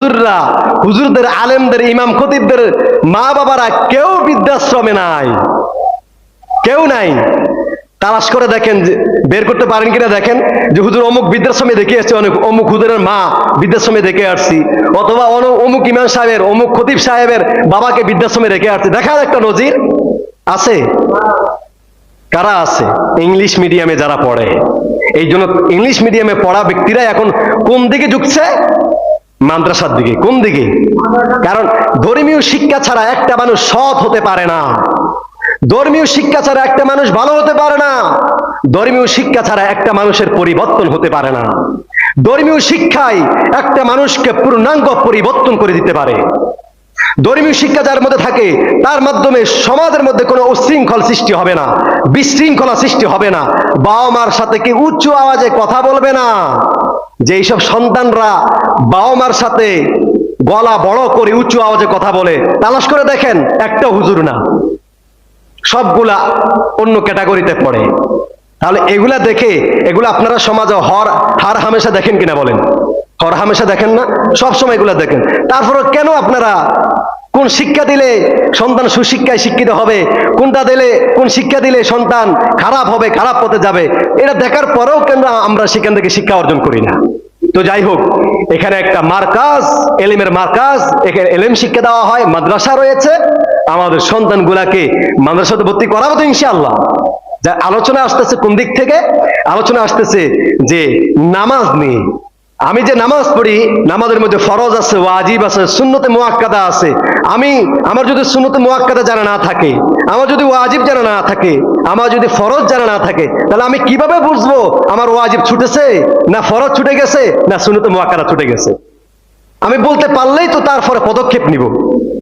হুজুররা, হুজুরদের, আলেমদের, ইমাম খতিবদের মা বাবারা কেউ বৃদ্ধাশ্রমে নাই, কেউ নাই। তালাশ করে দেখেন, বের করতে পারেন কিনা দেখেন, যে হুজুর অমুক বৃদ্ধাশ্রমে দেখে আসছে, অনেক অমুক হুজুরের মা বৃদ্ধাশ্রমে দেখে আসছি, অথবা অমুক ইমাম সাহেবের, অমুক খতিব সাহেবের বাবাকে বৃদ্ধাশ্রমে রেখে আসছে। দেখার একটা নজির আছে? কারা আছে? ইংলিশ মিডিয়ামে যারা পড়ে। এই জন্য ইংলিশ মিডিয়ামে পড়া ব্যক্তিরা এখন কোন দিকে ঝুঁকছে? মাদ্রাসার দিকে। কোন দিকে? কারণ ধর্মীয় শিক্ষা ছাড়া একটা মানুষ সৎ হতে পারে না, ধর্মীয় শিক্ষা ছাড়া একটা মানুষ ভালো হতে পারে না, ধর্মীয় শিক্ষা ছাড়া একটা মানুষের পরিবর্তন হতে পারে না। ধর্মীয় শিক্ষাই একটা মানুষকে পূর্ণাঙ্গ পরিবর্তন করে দিতে পারে। ধর্মীয় শিক্ষা যার মধ্যে থাকে, তার মাধ্যমে সমাজের মধ্যে কোনো উচ্ছৃঙ্খল সৃষ্টি হবে না, বিশৃঙ্খলা সৃষ্টি হবে না। বাবা মার সাথে কি উচ্চ আওয়াজে কথা বলবে না। যে এইসব সন্তানরা বাবা মার সাথে গলা বড় করে উঁচু আওয়াজে কথা বলে, তালাশ করে দেখেন একটা হুজুর না, সবগুলা অন্য ক্যাটাগরিতে পড়ে। তাহলে এগুলা দেখে, এগুলা আপনারা সমাজে হার হামেশা দেখেন কিনা বলেন? হর হামেশা দেখেন না? সবসময় এগুলা দেখেন। তারপরে কেন আপনারা কোন শিক্ষা দিলে সন্তান সুশিক্ষায় শিক্ষিত হবে, কোনটা দিলে, কোন শিক্ষা দিলে সন্তান খারাপ হবে, খারাপ পথে যাবে, এটা দেখার পরেও কেন আমরা সেখান থেকে শিক্ষা অর্জন করি না? তো যাই হোক, এখানে একটা মার্কাজ, এলিমের মার্কাজ, এখানে এলিম শিক্ষা দেওয়া হয়, মাদ্রাসা রয়েছে। আমাদের সন্তানগুলাকে মাদ্রাসাতে ভর্তি করাবো তো ইনশাআল্লাহ। যা আলোচনা আসতেছে কোন দিক থেকে? আলোচনা আসতেছে যে নামাজ নিয়ে। আমি যে নামাজ পড়ি, নামাজের মধ্যে ফরজ আছে, ওয়াজিব আছে, সুন্নতে মুআক্কাদা আছে। আমার যদি সুন্নতে মুআক্কাদা জানা না থাকে, আমার যদি ওয়াজিব জানা না থাকে, আমার যদি ফরজ জানা না থাকে, তাহলে আমি কিভাবে বুঝবো আমার ওয়াজিব ছুটেছে, না ফরজ ছুটে গেছে, না সুন্নতে মুআক্কাদা ছুটে গেছে? আমি বলতে পারলেই তো তারপরে পদক্ষেপ নিব।